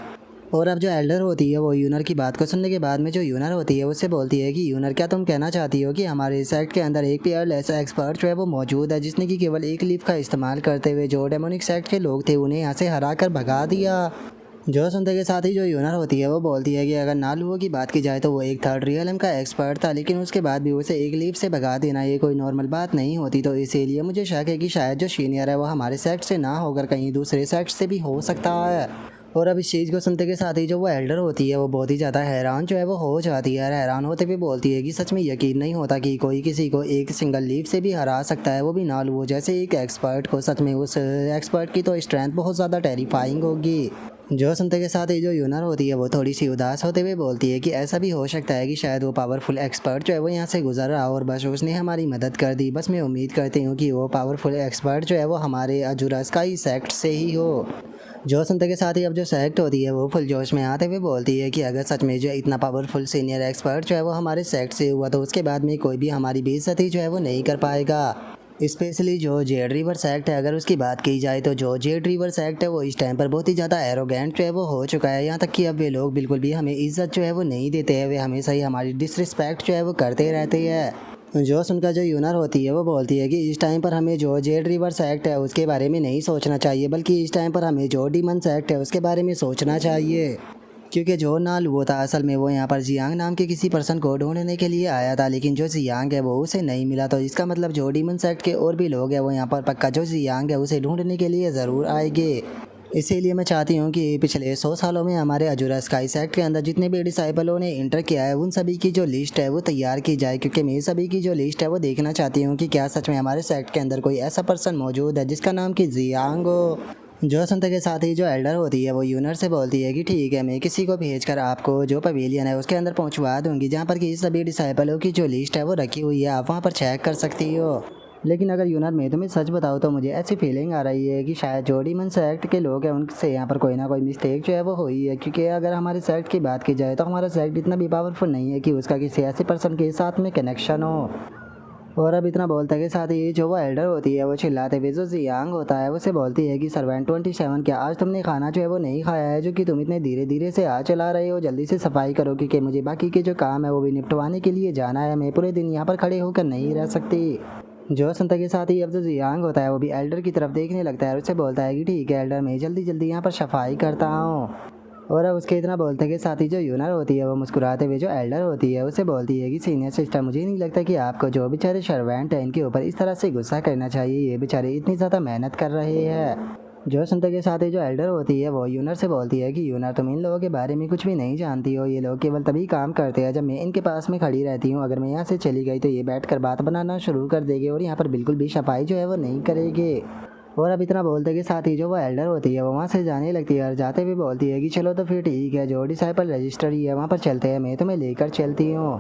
और अब जो एल्डर होती है वो यूनर की बात को सुनने के बाद में जो यूनर होती है उससे बोलती है कि यूनर क्या तुम कहना चाहती हो कि हमारे सेक्ट के अंदर एक पीयरलेस एक्सपर्ट जो है वो मौजूद है, जिसने कि केवल एक लीफ का इस्तेमाल करते हुए जो डेमोनिक सेक्ट के लोग थे उन्हें यहाँ से हरा कर भगा दिया। जो सुनते के साथ ही जो यूनर होती है वो बोलती है कि अगर नालुओ की बात की जाए तो वो एक 3rd रियलम का एक्सपर्ट था, लेकिन उसके बाद भी उसे एक लीफ से भगा देना ये कोई नॉर्मल बात नहीं होती। तो इसीलिए मुझे शक है कि शायद जो सीनियर है वो हमारे सेक्ट से ना होकर कहीं दूसरे सेक्ट से भी हो सकता है। और अब इस चीज़ को सुनते के साथ ही जो वो एल्डर होती है वो बहुत ही ज़्यादा हैरान जो है वो हो जाती है। हैरान होते हुए बोलती है कि सच में यकीन नहीं होता कि कोई किसी को एक सिंगल लीफ से भी हरा सकता है, वो भी नालुओ जैसे एक एक्सपर्ट को। सच में उस एक्सपर्ट की तो स्ट्रेंथ बहुत ज़्यादा टेरिफाइंग होगी। जो सुनते के साथ ही जो यूनर होती है वो थोड़ी सी उदास होते हुए बोलती है कि ऐसा भी हो सकता है कि शायद वो पावरफुल एक्सपर्ट जो है वो यहाँ से गुजर रहा और बस उसने हमारी मदद कर दी। बस मैं उम्मीद करती हूँ कि वो पावरफुल एक्सपर्ट जो है वो हमारे अजूरा स्काई सेक्ट से ही हो। जो सुनते के साथ ही अब जो सेक्ट होती है वो फुल जोश में आते हुए बोलती है कि अगर सच में जो इतना पावरफुल सीनियर एक्सपर्ट जो है वो हमारे सेक्ट से हुआ तो उसके बाद में कोई भी हमारी बेइज्जती जो है वो नहीं कर पाएगा। स्पेशली जो जेड रिवर सेक्ट है, अगर उसकी बात की जाए तो जो जेड रिवर सेक्ट है वो इस टाइम पर बहुत ही ज़्यादा एरोगेंट जो है वो हो चुका है। यहाँ तक कि अब वे लोग बिल्कुल भी हमें इज्जत जो है वो नहीं देते हैं, वे हमेशा ही हमारी डिसरिस्पेक्ट जो है वो करते रहते हैं। जो सुनकर जो यूनर होती है वो बोलती है कि इस टाइम पर हमें जो जेड रिवर्स एक्ट है उसके बारे में नहीं सोचना चाहिए, बल्कि इस टाइम पर हमें जो डीमंस एक्ट है उसके बारे में सोचना चाहिए। क्योंकि जो नाल वो था असल में वो यहाँ पर जियांग नाम के किसी पर्सन को ढूंढने के लिए आया था, लेकिन जो जियांग है वो उसे नहीं मिला। तो इसका मतलब जो डीमन सेक्ट के और भी लोग हैं वो यहाँ पर पक्का जो जियांग है उसे ढूंढने के लिए ज़रूर आएंगे। इसीलिए मैं चाहती हूँ कि पिछले 100 सालों में हमारे अजूरा स्काई सेक्ट के अंदर जितने भी डिसाइबलों ने इंटर किया है उन सभी की जो लिस्ट है वो तैयार की जाए, क्योंकि मैं सभी की जो लिस्ट है वो देखना चाहती हूँ कि क्या सच में हमारे सेक्ट के अंदर कोई ऐसा पर्सन मौजूद है जिसका नाम कि जियांग हो। जो सुनते के साथ ही जो एल्डर होती है वो यूनर से बोलती है कि ठीक है, मैं किसी को भेजकर आपको जो पवेलियन है उसके अंदर पहुंचवा दूंगी, जहां पर कि सभी डिसाइबलों की जो लिस्ट है वो रखी हुई है, आप वहां पर चेक कर सकती हो। लेकिन अगर यूनर मैं तुम्हें सच बताऊँ तो मुझे ऐसी फीलिंग आ रही है कि शायद जो डीमन सेक्ट के लोग हैं उनसे यहाँ पर कोई ना कोई मिस्टेक जो है वो हुई है, क्योंकि अगर हमारे सेक्ट की बात की जाए तो हमारा सेक्ट इतना भी पावरफुल नहीं है कि उसका किसी ऐसे पर्सन के साथ में कनेक्शन हो। और अब इतना बोलते के साथ ही जो वो एल्डर होती है वो चिल्लाते हुए जो जियांग होता है उसे बोलती है कि सर्वेंट 27 क्या आज तुमने खाना जो है वो नहीं खाया है, जो कि तुम इतने धीरे धीरे से आ चला रहे हो, जल्दी से सफाई करो क्योंकि मुझे बाकी के जो काम है वो भी निपटवाने के लिए जाना है, मैं पूरे दिन यहाँ पर खड़े होकर नहीं रह सकती। जो सुनते के साथ ही अब जो जियांग होता है वो भी एल्डर की तरफ देखने लगता है और उससे बोलता है कि ठीक है एल्डर, मैं जल्दी जल्दी यहाँ पर सफाई करता हूँ। और अब उसके इतना बोलते के साथ ही जो यूनर होती है वो मुस्कुराते हुए जो एल्डर होती है उसे बोलती है कि सीनियर सिस्टर, मुझे नहीं लगता कि आपको जो बेचारे सर्वेंट हैं इनके ऊपर इस तरह से गुस्सा करना चाहिए, ये बेचारे इतनी ज़्यादा मेहनत कर रहे हैं। जो सुनते के साथ ही जो एल्डर होती है वो यूनर से बोलती है कि यूनर, तुम इन लोगों के बारे में कुछ भी नहीं जानती हो, ये लोग केवल तभी काम करते हैं जब मैं इनके पास में खड़ी रहती हूँ, अगर मैं यहाँ से चली गई तो ये बैठकर बात बनाना शुरू कर देंगे और यहाँ पर बिल्कुल भी सफाई जो है वो नहीं करेंगे। और अब इतना बोलते के साथ ही जो वो एल्डर होती है वो वहाँ से जाने लगती है और जाते हुए बोलती है कि चलो तो फिर ठीक है, जो डिसाइपल रजिस्टर ही है वहाँ पर चलते हैं, मैं तुम्हें लेकर चलती हूँ।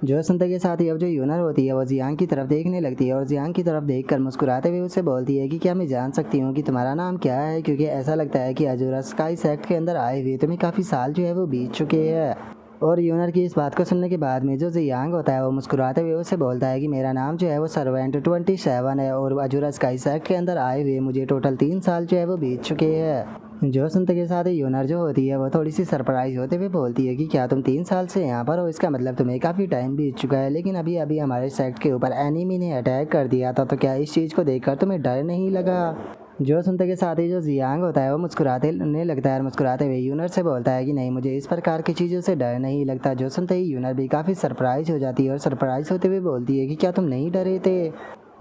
जो सुनते के साथ ही अब जो यूनर होती है वो जियांग की तरफ देखने लगती है और जियांग की तरफ देखकर मुस्कुराते हुए उससे बोलती है कि क्या मैं जान सकती हूँ कि तुम्हारा नाम क्या है, क्योंकि ऐसा लगता है कि अजूरा स्काई सेक्ट के अंदर आए हुए तुम्हें काफ़ी साल जो है वो बीत चुके हैं। और यूनर की इस बात को सुनने के बाद में जो जियांग होता है वो मुस्कुराते हुए उससे बोलता है कि मेरा नाम जो है वो सर्वेंट 27 है और अजूरा स्काई सेक्ट के अंदर आए हुए मुझे टोटल 3 साल जो है वो बीत चुके हैं। जो सुनते के साथ ही यूनर जो होती है वो थोड़ी सी सरप्राइज होते हुए बोलती है कि क्या तुम 3 साल से यहाँ पर हो, इसका मतलब तुम्हें काफ़ी टाइम बीत चुका है, लेकिन अभी अभी हमारे सेक्ट के ऊपर एनिमी ने अटैक कर दिया था, तो क्या इस चीज़ को देखकर तुम्हें डर नहीं लगा। जो सुनते के साथ ही जो जियांग होता है वो मुस्कुराने लगता है और मुस्कुराते हुए यूनर से बोलता है कि नहीं, मुझे इस प्रकार की चीज़ों से डर नहीं लगता। जो सुनते ही यूनर भी काफ़ी सरप्राइज हो जाती है और सरप्राइज होते हुए बोलती है कि क्या तुम नहीं डरे थे।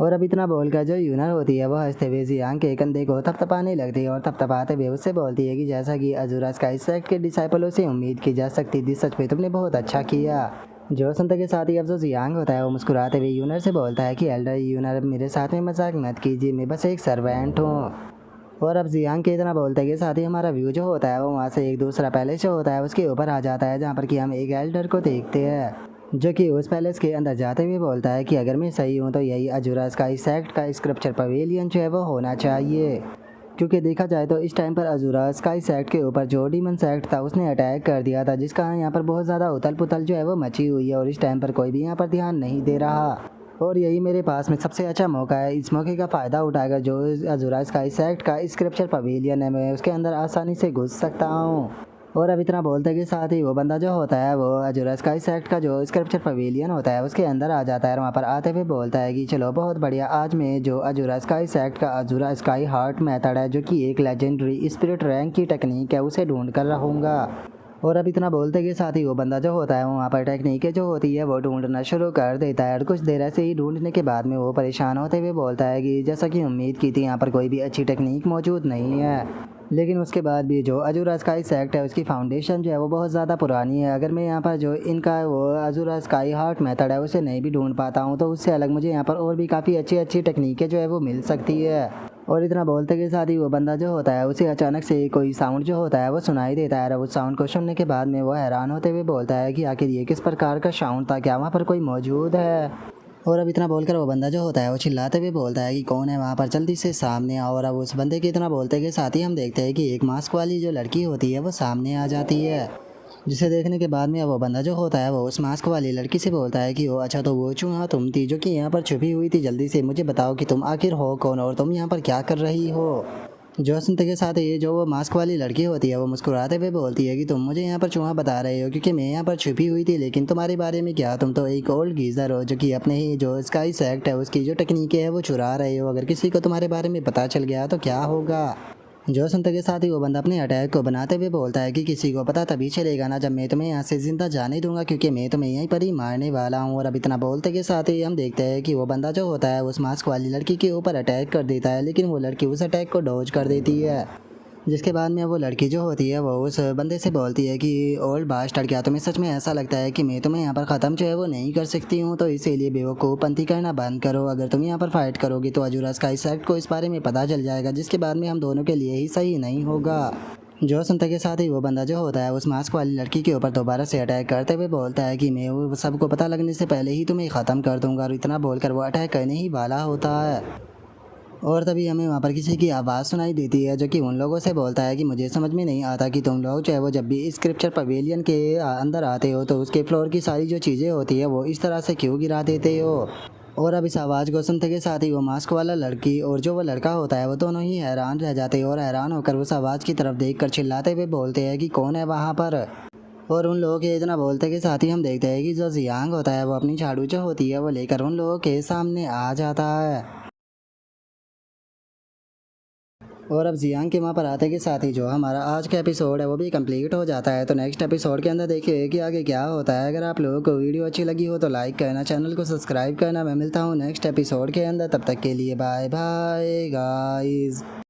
और अब इतना बोलकर जो यूनर होती है वो हंसते हुए जियांग के कंधे को थपथपाने लगती है और थपथपाते हुए उससे बोलती है कि जैसा कि अजूरा स्काई सेक्ट के डिसाइपलों से उम्मीद की जा सकती थी, सच में तुमने बहुत अच्छा किया। जो सुनते के साथ ही अब जो जियांग होता है वो मुस्कुराते हुए यूनर से बोलता है कि एल्डर यूनर, मेरे साथ में मजाक मत कीजिए, मैं बस एक सर्वेंट हूँ। और अब जियांग के इतना बोलते के साथ ही हमारा व्यू जो होता है वो वहाँ से एक दूसरा पैलेस जो होता है उसके ऊपर आ जाता है, जहाँ पर कि हम एक एल्डर को देखते हैं जो कि उस पैलेस के अंदर जाते हुए बोलता है कि अगर मैं सही हूँ तो यही अजूरा स्काई सेक्ट का स्क्रप्चर पवेलियन जो है वो होना चाहिए, क्योंकि देखा जाए तो इस टाइम पर अजूरा स्काई सेक्ट के ऊपर जो डीमन सेक्ट था उसने अटैक कर दिया था, जिसका यहाँ पर बहुत ज़्यादा उथल पुथल जो है वो मची हुई है और इस टाइम पर कोई भी यहाँ पर ध्यान नहीं दे रहा। और यही मेरे पास में सबसे अच्छा मौका है, इस मौके का फ़ायदा उठाकर जो अजूरा स्काई सेक्ट का स्क्रप्चर पवेलियन है मैं उसके अंदर आसानी से घुस सकता हूँ। और अब इतना बोलते के साथ ही वो बंदा जो होता है वो अजूरा स्काई सेक्ट का जो स्क्रप्चर पवेलियन होता है उसके अंदर आ जाता है और वहाँ पर आते हुए बोलता है कि चलो बहुत बढ़िया, आज मैं जो अजूरा स्काई सेक्ट का अजूरा स्काई हार्ट मेथड है जो कि एक लेजेंडरी स्पिरिट रैंक की टेक्निक है उसे ढूंढ कर रहूँगा। और अब इतना बोलते के साथ ही वो बंदा जो होता है वहाँ पर टेक्निकें जो होती है वो ढूंढना शुरू कर देता है और कुछ देर ऐसे ही ढूंढने के बाद में वो परेशान होते हुए बोलता है कि जैसा कि उम्मीद की थी यहाँ पर कोई भी अच्छी टेक्निक मौजूद नहीं है। लेकिन उसके बाद भी जो अजूरा स्काई सेक्ट है उसकी फाउंडेशन जो है वो बहुत ज़्यादा पुरानी है, अगर मैं यहाँ पर जो इनका वो अजूरा स्काई हार्ट मेथड है उसे नहीं भी ढूंढ पाता हूँ तो उससे अलग मुझे यहाँ पर और भी काफ़ी अच्छी अच्छी टेक्निकें जो है वो मिल सकती है। और इतना बोलते के साथ ही वो बंदा जो होता है उसे अचानक से कोई साउंड जो होता है वो सुनाई देता है और उस साउंड को सुनने के बाद में वो हैरान होते हुए बोलता है कि आखिर ये किस प्रकार का साउंड था, क्या वहाँ पर कोई मौजूद है। और अब इतना बोलकर वो बंदा जो होता है वो चिल्लाते हुए बोलता है कि कौन है वहाँ पर, जल्दी से सामने आओ। और अब उस बंदे के इतना बोलते के साथ ही हम देखते हैं कि एक मास्क वाली जो लड़की होती है वो सामने आ जाती है, जिसे देखने के बाद में वो बंदा जो होता है वो उस मास्क वाली लड़की से बोलता है कि वो अच्छा तो वो चूहा तुम थी जो कि यहाँ पर छुपी हुई थी, जल्दी से मुझे बताओ कि तुम आखिर हो कौन और तुम यहाँ पर क्या कर रही हो। जो सुनते के साथ ये जो वो मास्क वाली लड़की होती है वो मुस्कुराते हुए बोलती है कि तुम मुझे यहाँ पर चूहा बता रहे हो क्योंकि मैं यहाँ पर छुपी हुई थी, लेकिन तुम्हारे बारे में क्या, तुम तो एक ओल्ड गीज़र हो जो कि अपने ही जो स्काई सेक्ट है उसकी जो टेक्निकें है वो चुरा रहे हो। अगर किसी को तुम्हारे बारे में पता चल गया तो क्या होगा। जो सुनते के साथ ही वो बंदा अपने अटैक को बनाते हुए बोलता है कि किसी को पता तभी चलेगा ना जब मैं तुम्हें यहाँ से जिंदा जाने दूंगा, क्योंकि मैं तुम्हें यहीं पर ही मारने वाला हूँ। और अब इतना बोलते के साथ ही हम देखते हैं कि वो बंदा जो होता है उस मास्क वाली लड़की के ऊपर अटैक कर देता है, लेकिन वो लड़की उस अटैक को डॉज कर देती है। जिसके बाद में वो लड़की जो होती है वो उस बंदे से बोलती है कि ओल्ड बास्टर्ड, क्या तुम्हें सच में ऐसा लगता है कि मैं तुम्हें यहाँ पर ख़त्म जो है वो नहीं कर सकती हूँ, तो इसीलिए बेवकूफ़पंती करना बंद करो। अगर तुम यहाँ पर फाइट करोगी तो अजूरा स्काई सेक्ट को इस बारे में पता चल जाएगा, जिसके बाद में हम दोनों के लिए ही सही नहीं होगा। जो सुनते के साथ ही वो बंदा जो होता है उस मास्क वाली लड़की के ऊपर दोबारा से अटैक करते हुए बोलता है कि मैं वो सबको पता लगने से पहले ही तुम्हें ख़त्म कर दूंगा, और इतना बोलकर वो अटैक करने ही वाला होता है। और तभी हमें वहाँ पर किसी की आवाज़ सुनाई देती है जो कि उन लोगों से बोलता है कि मुझे समझ में नहीं आता कि तुम लोग चाहे वो जब भी स्क्रिप्चर पवेलियन के अंदर आते हो तो उसके फ्लोर की सारी जो चीज़ें होती है वो इस तरह से क्यों गिरा देते हो। और अब इस आवाज़ को सुनते के साथ ही वो मास्क वाला लड़की और जो वो लड़का होता है वो दोनों ही हैरान रह जाते हैं, और हैरान होकर उस आवाज़ की तरफ देख कर चिल्लाते हुए बोलते हैं कि कौन है वहाँ पर। और उन लोगों के इतना बोलते के साथ ही हम देखते हैं कि जो जियांग होता है वो अपनी झाड़ू जो होती है वो लेकर उन लोगों के सामने आ जाता है। और अब जियांग के वहाँ पर आते के साथ ही जो हमारा आज का एपिसोड है वो भी कंप्लीट हो जाता है। तो नेक्स्ट एपिसोड के अंदर देखिए कि आगे क्या होता है। अगर आप लोगों को वीडियो अच्छी लगी हो तो लाइक करना, चैनल को सब्सक्राइब करना। मैं मिलता हूँ नेक्स्ट एपिसोड के अंदर, तब तक के लिए बाय बाय गाइस।